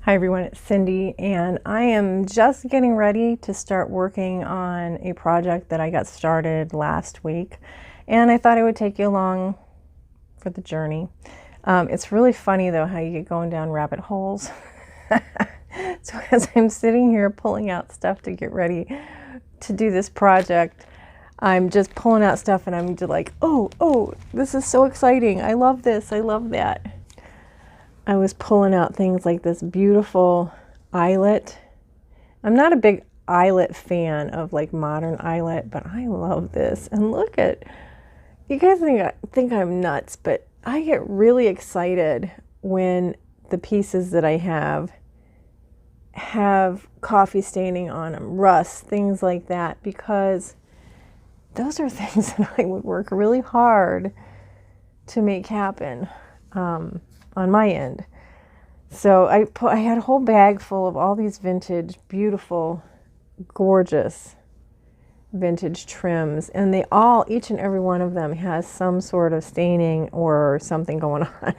Hi everyone, it's Cyndi, and I am just getting ready to start working on a project that I got started last week, and I thought I would take you along for the journey. It's really funny though how you get going down rabbit holes. So as I'm sitting here pulling out stuff to get ready to do this project, I'm just pulling out stuff and I'm just like, oh, this is so exciting. I love this, I love that. I was pulling out things like this beautiful eyelet. I'm not a big eyelet fan of like modern eyelet, but I love this. And look at, you guys think I'm nuts, but I get really excited when the pieces that I have coffee staining on them, rust, things like that, because those are things that I would work really hard to make happen. On my end. So I had a whole bag full of all these vintage, beautiful, gorgeous vintage trims, and they all, each and every one of them has some sort of staining or something going on.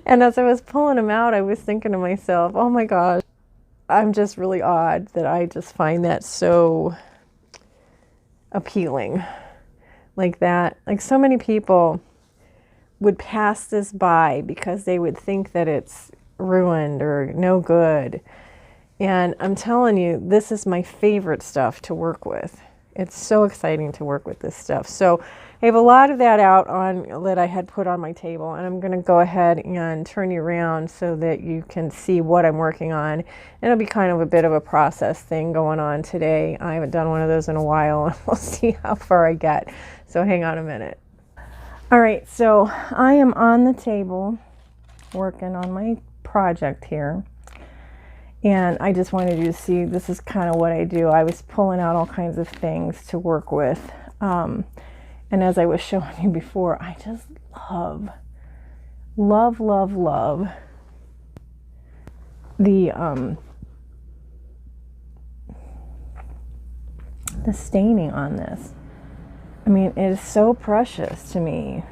And as I was pulling them out, I was thinking to myself, oh my gosh, I'm just really odd that I just find that so appealing like that. Like so many people would pass this by because they would think that it's ruined or no good. And I'm telling you, this is my favorite stuff to work with. It's so exciting to work with this stuff. So I have a lot of that out on that I had put on my table, and I'm going to go ahead and turn you around so that you can see what I'm working on. It'll be kind of a bit of a process thing going on today. I haven't done one of those in a while, and we'll see how far I get. So hang on a minute. All right, so I am on the table working on my project here, and I just wanted you to see this is kind of what I do. I was pulling out all kinds of things to work with, and as I was showing you before, I just love the staining on this. I mean, it is so precious to me.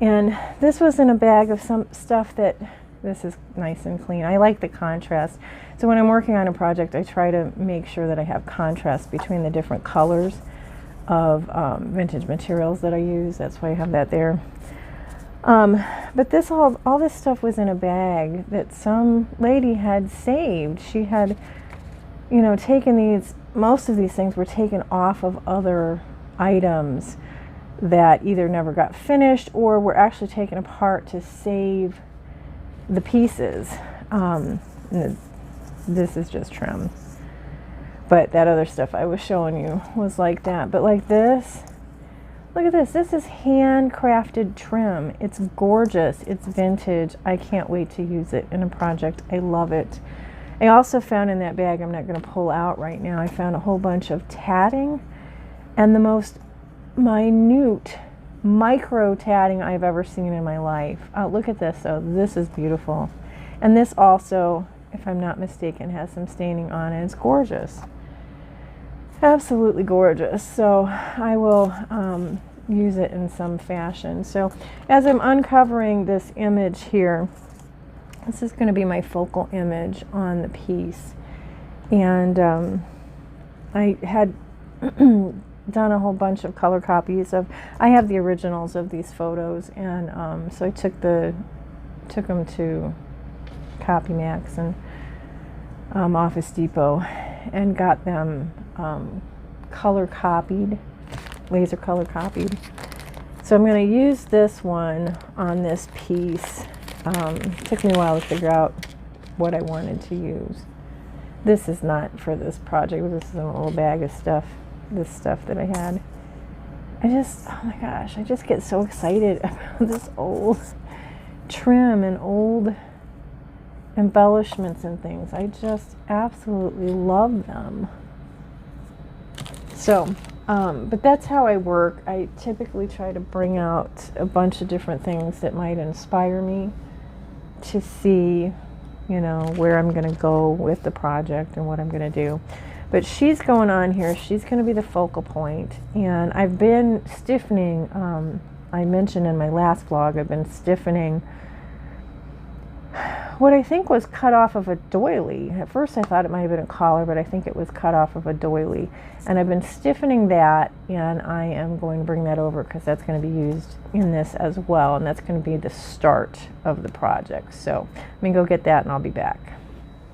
And this was in a bag of some stuff that, this is nice and clean. I like the contrast. So when I'm working on a project, I try to make sure that I have contrast between the different colors of vintage materials that I use. That's why I have that there. But this all this stuff was in a bag that some lady had saved. She had, taken these, most of these things were taken off of other items that either never got finished or were actually taken apart to save the pieces. This is just trim, but that other stuff I was showing you was like that. But like this, look at this. This is handcrafted trim. It's gorgeous. It's vintage. I can't wait to use it in a project. I love it. I also found in that bag, I'm not going to pull out right now, I found a whole bunch of tatting, and the most minute micro tatting I've ever seen in my life. Look at this though. This is beautiful. And this also, if I'm not mistaken, has some staining on it. It's gorgeous. Absolutely gorgeous. So I will use it in some fashion. So as I'm uncovering this image here, this is going to be my focal image on the piece. And I had done a whole bunch of color copies of, I have the originals of these photos, and so I took them to Copy Max and Office Depot and got them color copied, laser color copied. So I'm going to use this one on this piece. It took me a while to figure out what I wanted to use. This is not for this project. This is a little bag of stuff. This stuff that I had. Oh my gosh, I just get so excited about this old trim and old embellishments and things. I just absolutely love them. So, but that's how I work. I typically try to bring out a bunch of different things that might inspire me to see, where I'm going to go with the project and what I'm going to do. But she's going on here. She's going to be the focal point. And I've been stiffening, I mentioned in my last vlog, I've been stiffening what I think was cut off of a doily. At first I thought it might have been a collar, but I think it was cut off of a doily. And I've been stiffening that, and I am going to bring that over because that's going to be used in this as well, and that's going to be the start of the project. So let me go get that and I'll be back.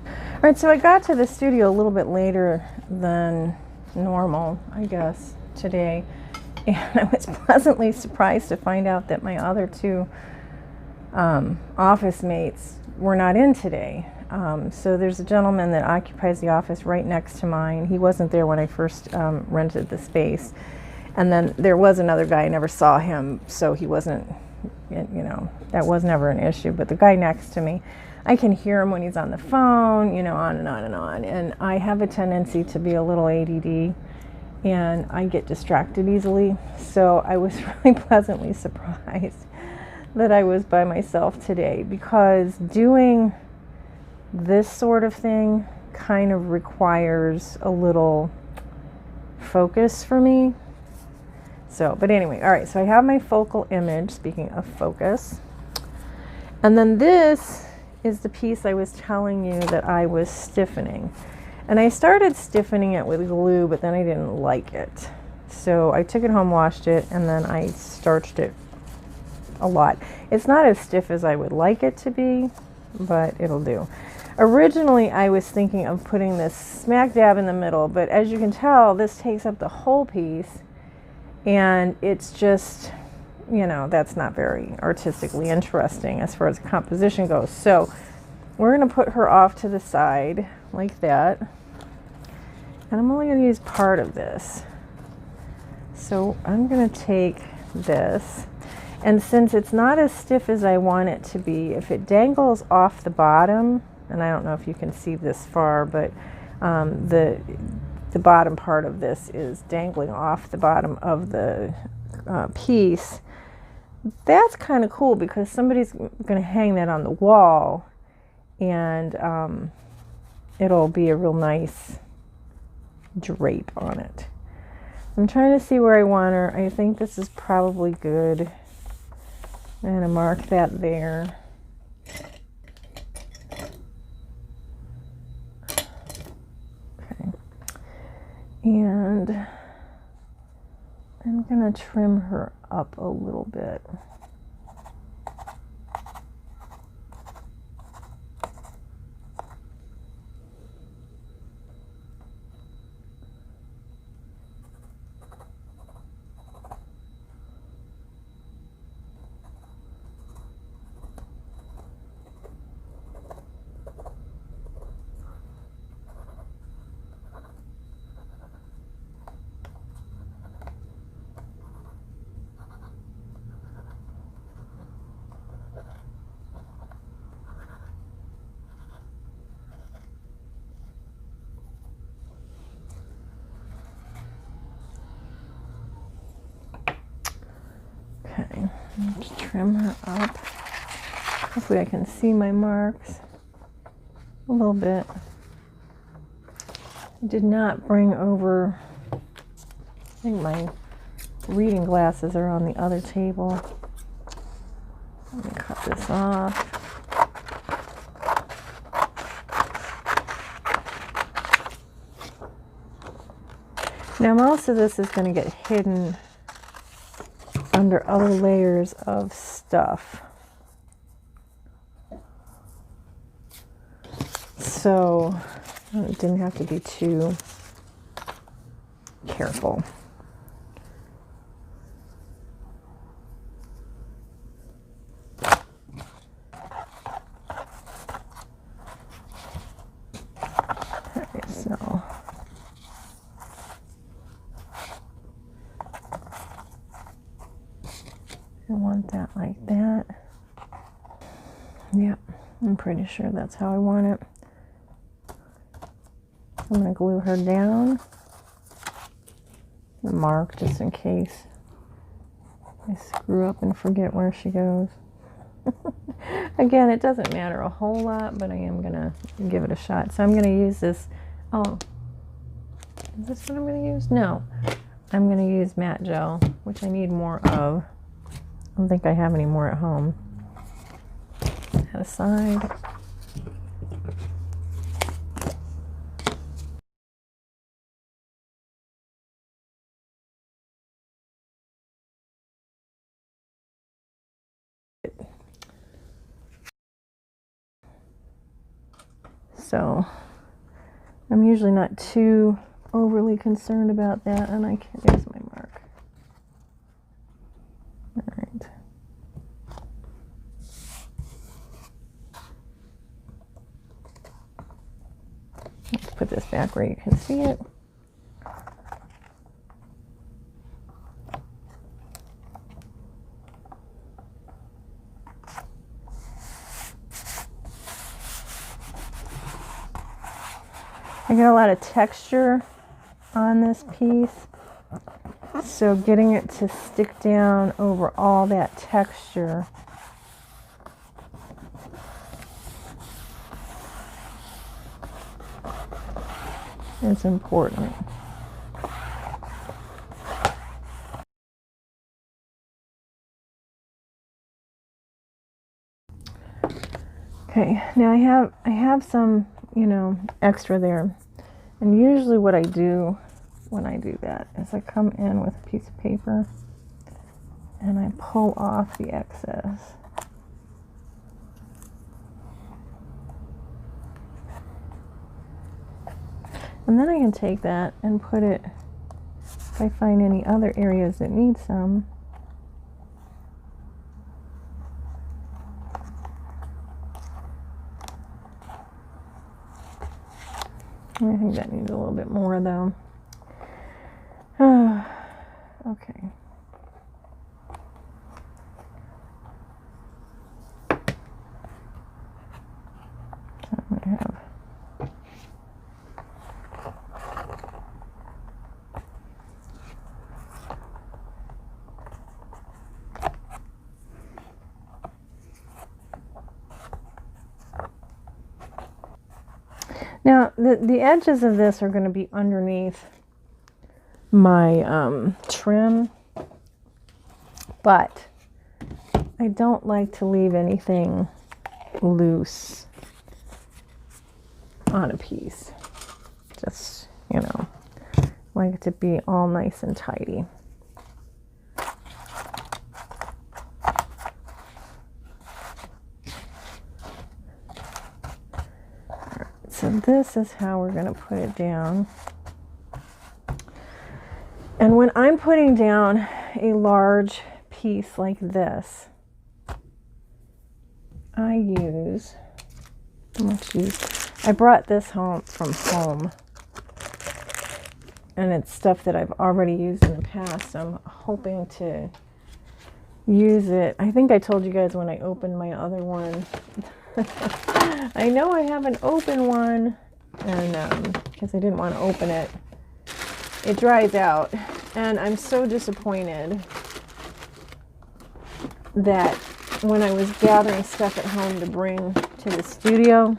All right, so I got to the studio a little bit later than normal, I guess, today. And I was pleasantly surprised to find out that my other two office mates were not in today. So there's a gentleman that occupies the office right next to mine. He wasn't there when I first rented the space. And then there was another guy, I never saw him, so he wasn't, you know, that was never an issue. But the guy next to me, I can hear him when he's on the phone, you know, on and on and on. And I have a tendency to be a little ADD, and I get distracted easily. So I was really pleasantly surprised that I was by myself today, because doing this sort of thing kind of requires a little focus for me. So, but anyway, all right, so I have my focal image, speaking of focus. And then this is the piece I was telling you that I was stiffening. And I started stiffening it with glue, but then I didn't like it. So I took it home, washed it, and then I starched it a lot. It's not as stiff as I would like it to be, but it'll do. Originally, I was thinking of putting this smack dab in the middle, but as you can tell, this takes up the whole piece, and it's just, you know, that's not very artistically interesting as far as composition goes. So we're going to put her off to the side like that, and I'm only going to use part of this. So I'm going to take this, and since it's not as stiff as I want it to be, if it dangles off the bottom, and I don't know if you can see this far, but the bottom part of this is dangling off the bottom of the piece. That's kind of cool, because somebody's going to hang that on the wall, and it'll be a real nice drape on it. I'm trying to see where I want her. I think this is probably good. I'm going to mark that there. Okay. And I'm going to trim her up a little bit. Okay, just trim her up. Hopefully I can see my marks a little bit. I did not bring over, I think my reading glasses are on the other table. Let me cut this off. Now most of this is going to get hidden under other layers of stuff. So it didn't have to be too careful. Okay, so I want that like that. Yep, I'm pretty sure that's how I want it. I'm going to glue her down. Mark just in case I screw up and forget where she goes. Again, it doesn't matter a whole lot, but I am going to give it a shot. So I'm going to use this. Oh, is this what I'm going to use? No, I'm going to use matte gel, which I need more of. I don't think I have any more at home. That aside. So I'm usually not too overly concerned about that. And there's my mark. All right. Let's put this back where you can see it. I get a lot of texture on this piece, so getting it to stick down over all that texture is important. Okay, now I have some, extra there. And usually what I do when I do that is I come in with a piece of paper and I pull off the excess. And then I can take that and put it, if I find any other areas that need some, I think that needs a little bit more though. Okay. So I'm going to have now, the edges of this are going to be underneath my trim, but I don't like to leave anything loose on a piece. Just, like it to be all nice and tidy. So this is how we're going to put it down. And when I'm putting down a large piece like this, I brought this home from home. And it's stuff that I've already used in the past. So I'm hoping to use it. I think I told you guys when I opened my other one. I know I have an open one, and because I didn't want to open it, it dries out, and I'm so disappointed that when I was gathering stuff at home to bring to the studio,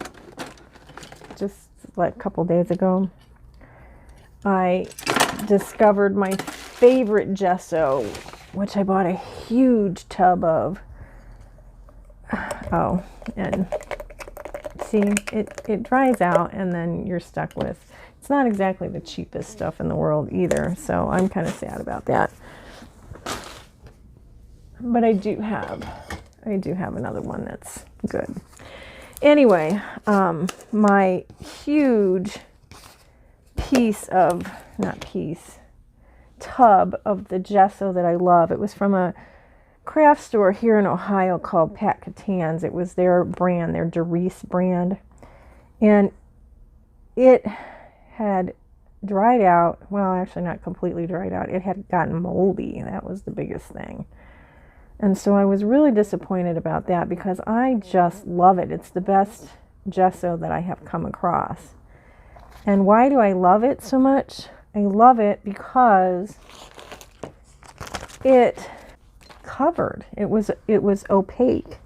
just like a couple days ago, I discovered my favorite gesso, which I bought a huge tub of. Oh, and see, it dries out, and then you're stuck with, it's not exactly the cheapest stuff in the world either, so I'm kind of sad about that. But I do have another one that's good. Anyway, my huge tub of the gesso that I love, it was from a craft store here in Ohio called Pat Catan's. It was their brand, their Doris brand, and it had dried out. Well, actually not completely dried out. It had gotten moldy. That was the biggest thing. And so I was really disappointed about that because I just love it. It's the best gesso that I have come across. And why do I love it so much? I love it because it covered. It was opaque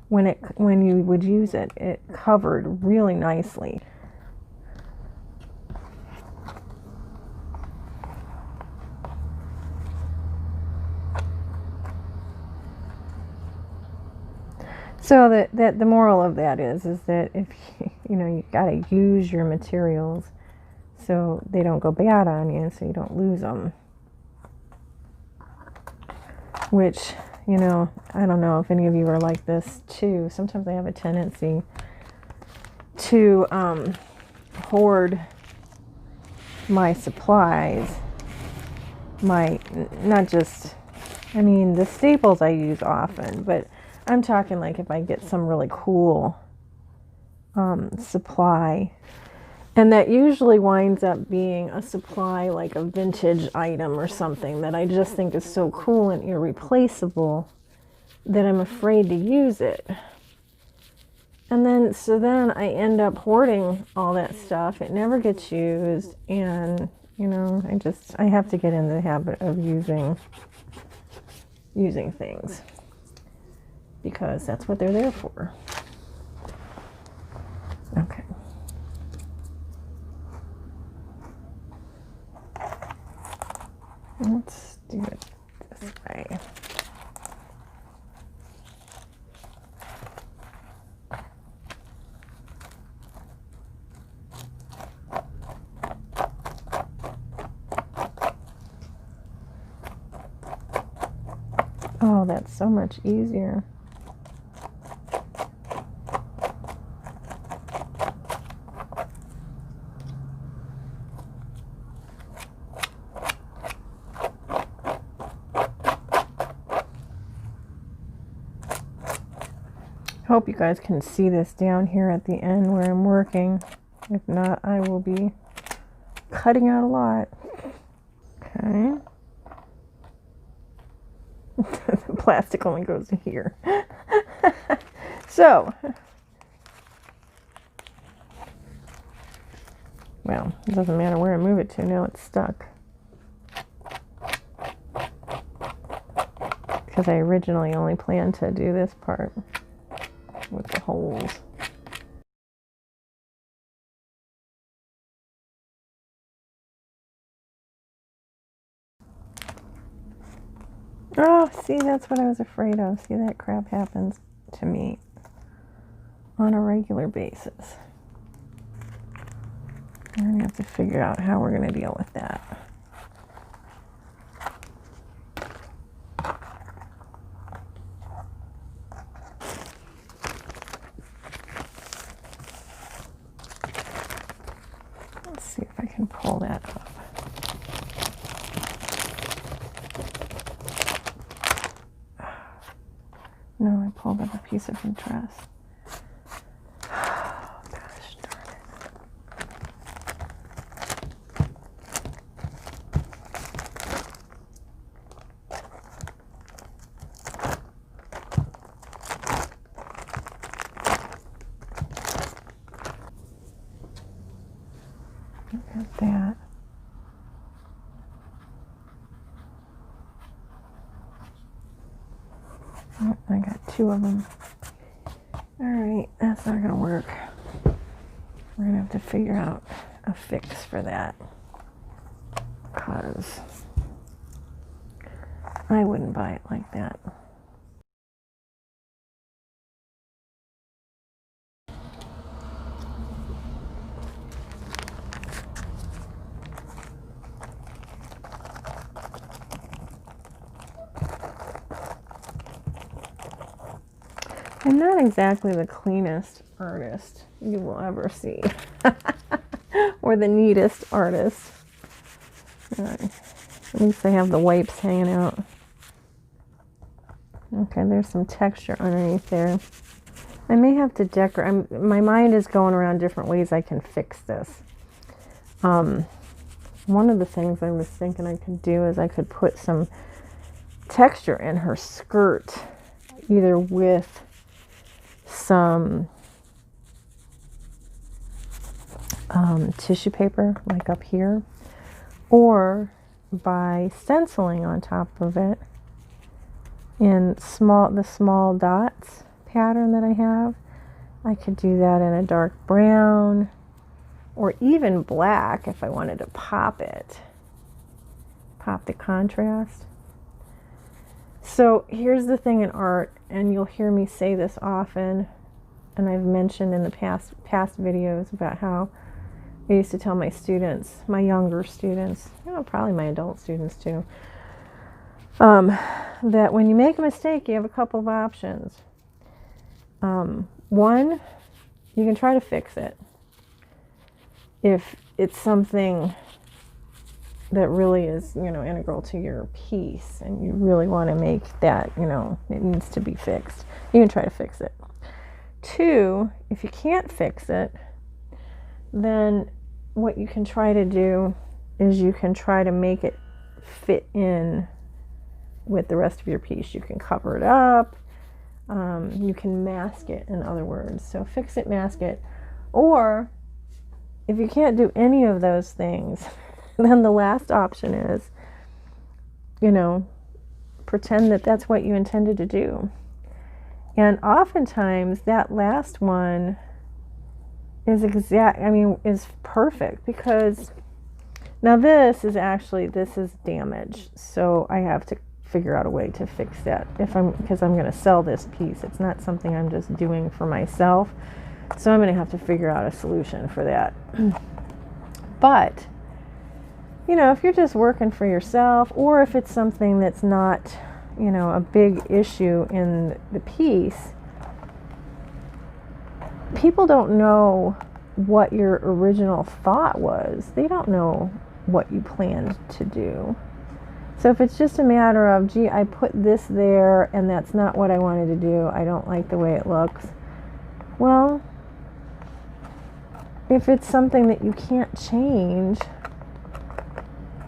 when you would use it. It covered really nicely. So that the moral of that is that if you got to use your materials so they don't go bad on you, so you don't lose them. Which, I don't know if any of you are like this too. Sometimes I have a tendency to hoard my supplies, not just, I mean, the staples I use often, but I'm talking like if I get some really cool supply, and that usually winds up being a supply like a vintage item or something that I just think is so cool and irreplaceable that I'm afraid to use it. And then, so then I end up hoarding all that stuff. It never gets used, and you know, I have to get into the habit of using things because that's what they're there for. Okay. Let's do it this way. Oh, that's so much easier. Hope you guys can see this down here at the end where I'm working. If not, I will be cutting out a lot. Okay. The plastic only goes to here. So, well, it doesn't matter where I move it to, now it's stuck. Because I originally only planned to do this part with the holes. Oh, see, that's what I was afraid of. See, that crap happens to me on a regular basis. We're going to have to figure out how we're going to deal with that. Let's see if I can pull that up. No, I pulled up a piece of her dress. Oh, gosh darn it. Look at that. Oh, I got two of them. Alright, that's not going to work. We're going to have to figure out a fix for that. Because I wouldn't buy it like that. I'm not exactly the cleanest artist you will ever see. Or the neatest artist. At least I have the wipes hanging out. Okay, there's some texture underneath there. I may have to decorate. My mind is going around different ways I can fix this. One of the things I was thinking I could do is I could put some texture in her skirt, either with some tissue paper, like up here, or by stenciling on top of it in the small dots pattern that I have. I could do that in a dark brown or even black if I wanted to pop the contrast. So here's the thing in art, and you'll hear me say this often, and I've mentioned in the past videos about how I used to tell my students, my younger students, probably my adult students too, that when you make a mistake, you have a couple of options. One, you can try to fix it if it's something that really is, integral to your piece and you really want to make that, it needs to be fixed. You can try to fix it. 2, if you can't fix it, then what you can try to do is you can try to make it fit in with the rest of your piece. You can cover it up. You can mask it, in other words. So fix it, mask it. Or if you can't do any of those things, then the last option is, pretend that that's what you intended to do. And oftentimes that last one is is perfect, because now this is damage. So I have to figure out a way to fix that because I'm going to sell this piece. It's not something I'm just doing for myself. So I'm going to have to figure out a solution for that. But, if you're just working for yourself, or if it's something that's not, a big issue in the piece, people don't know what your original thought was. They don't know what you planned to do. So if it's just a matter of, gee, I put this there and that's not what I wanted to do, I don't like the way it looks. Well, if it's something that you can't change,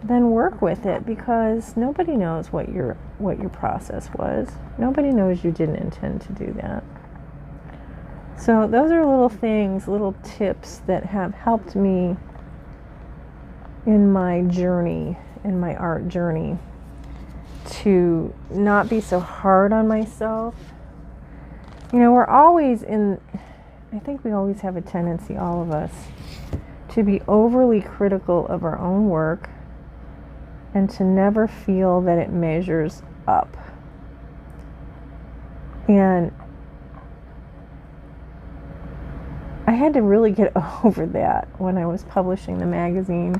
then work with it, because nobody knows what your process was. Nobody knows you didn't intend to do that. So those are little things, little tips that have helped me in my journey, in my art journey, to not be so hard on myself. We're always I think we always have a tendency, all of us, to be overly critical of our own work and to never feel that it measures up. And I had to really get over that when I was publishing the magazine,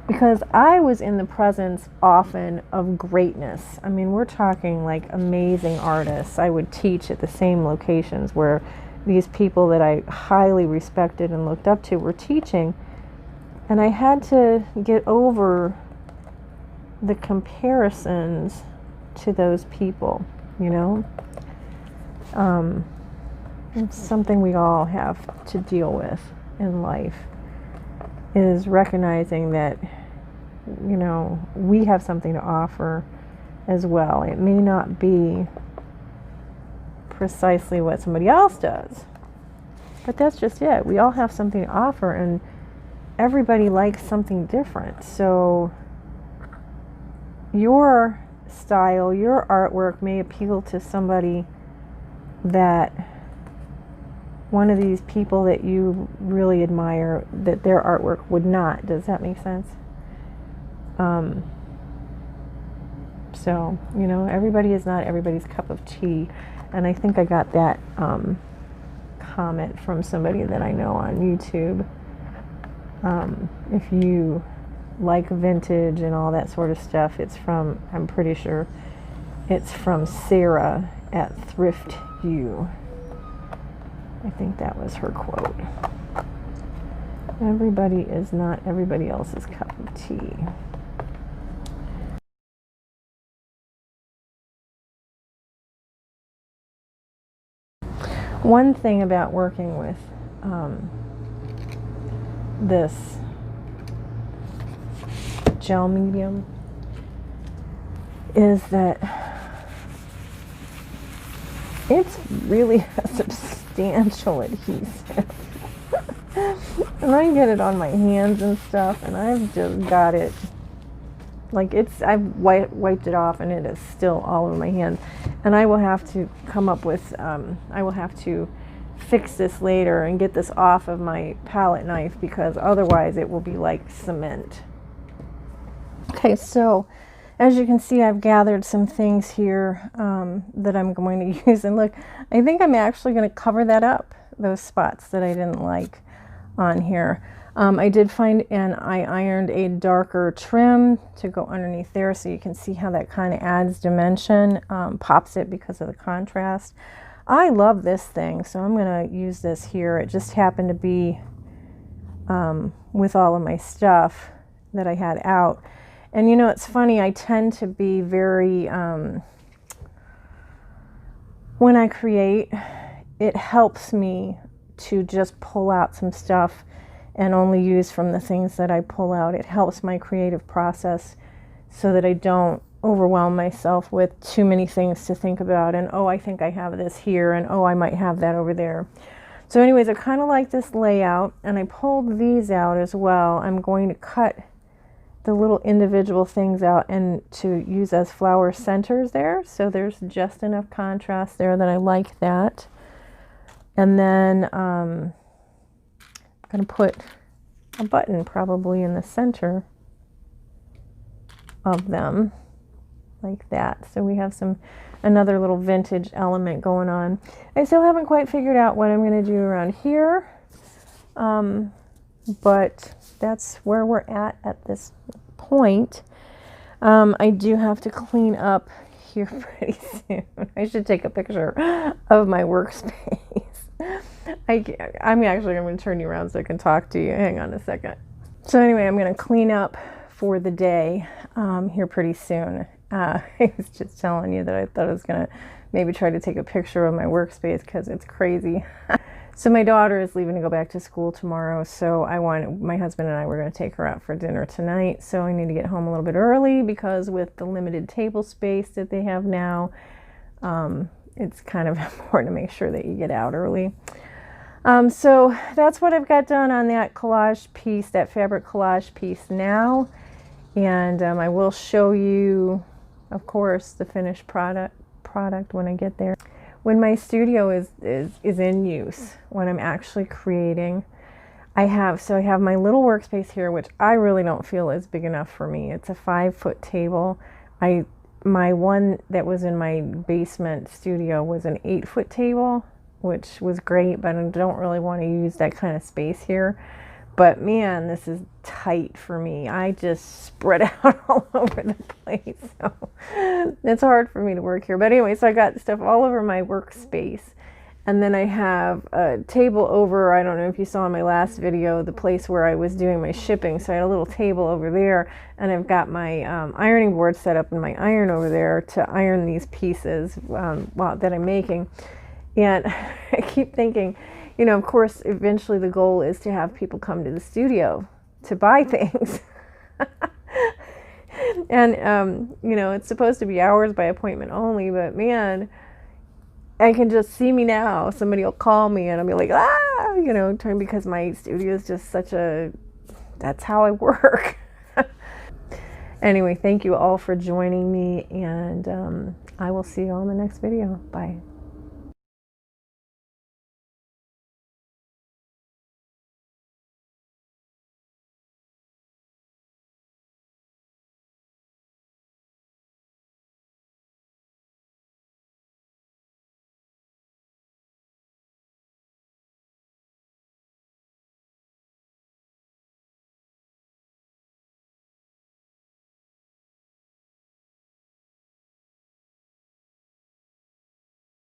because I was in the presence often of greatness. I mean, we're talking like amazing artists. I would teach at the same locations where these people that I highly respected and looked up to were teaching. And I had to get over the comparisons to those people, It's something we all have to deal with in life, is recognizing that, we have something to offer as well. It may not be precisely what somebody else does, but that's just it. We all have something to offer, and everybody likes something different. So your style, your artwork may appeal to somebody that one of these people that you really admire, that their artwork would not. Does that make sense? So, everybody is not everybody's cup of tea. And I think I got that comment from somebody that I know on YouTube. If you like vintage and all that sort of stuff, I'm pretty sure it's from Sarah at Thrift You. I think that was her quote. Everybody is not everybody else's cup of tea. One thing about working with this gel medium is that it's really a substantial adhesive. And I get it on my hands and stuff, and I've just got it, like I've wiped it off and it is still all over my hands. And I will have to come up with, I will have to fix this later and get this off of my palette knife, because otherwise it will be like cement. Okay, so as you can see, I've gathered some things here that I'm going to use. And look, I think I'm actually going to cover that up, those spots that I didn't like on here. I did find, and I ironed a darker trim to go underneath there, so you can see how that kind of adds dimension, pops it because of the contrast. I love this thing, so I'm going to use this here. It just happened to be with all of my stuff that I had out. And you know, it's funny, I tend to be very, when I create, it helps me to just pull out some stuff and only use from the things that I pull out. It helps my creative process so that I don't overwhelm myself with too many things to think about, and oh, I think I have this here, and oh, I might have that over there. So anyways, I kind of like this layout, and I pulled these out as well. I'm going to cut the little individual things out and to use as flower centers there, so there's just enough contrast there that I like that. And then I'm going to put a button probably in the center of them, like that. So we have another little vintage element going on. I still haven't quite figured out what I'm going to do around here, but that's where we're at this point. I do have to clean up here pretty soon. I should take a picture of my workspace. I'm actually going to turn you around so I can talk to you. Hang on a second. So anyway, I'm going to clean up for the day here pretty soon. I was just telling you that I thought I was going to maybe try to take a picture of my workspace because it's crazy. So my daughter is leaving to go back to school tomorrow, so my husband and I were going to take her out for dinner tonight, so I need to get home a little bit early because with the limited table space that they have now, it's kind of important to make sure that you get out early. So that's what I've got done on that collage piece, that fabric collage piece now. And I will show you, of course, the finished product when I get there. When my studio is in use, when I'm actually creating, I have my little workspace here, which I really don't feel is big enough for me. It's a 5-foot table. My one that was in my basement studio was an 8-foot table, which was great, but I don't really want to use that kind of space here. But man, this is tight for me. I just spread out all over the place. So it's hard for me to work here. But anyway, so I got stuff all over my workspace. And then I have a table over, I don't know if you saw in my last video, the place where I was doing my shipping. So I had a little table over there, and I've got my ironing board set up and my iron over there to iron these pieces that I'm making. And I keep thinking, you know, of course, eventually the goal is to have people come to the studio to buy things. And, you know, it's supposed to be hours by appointment only, but man, I can just see me now. Somebody will call me and I'll be like, you know, because my studio is just that's how I work. Anyway, thank you all for joining me, and I will see you all in the next video. Bye.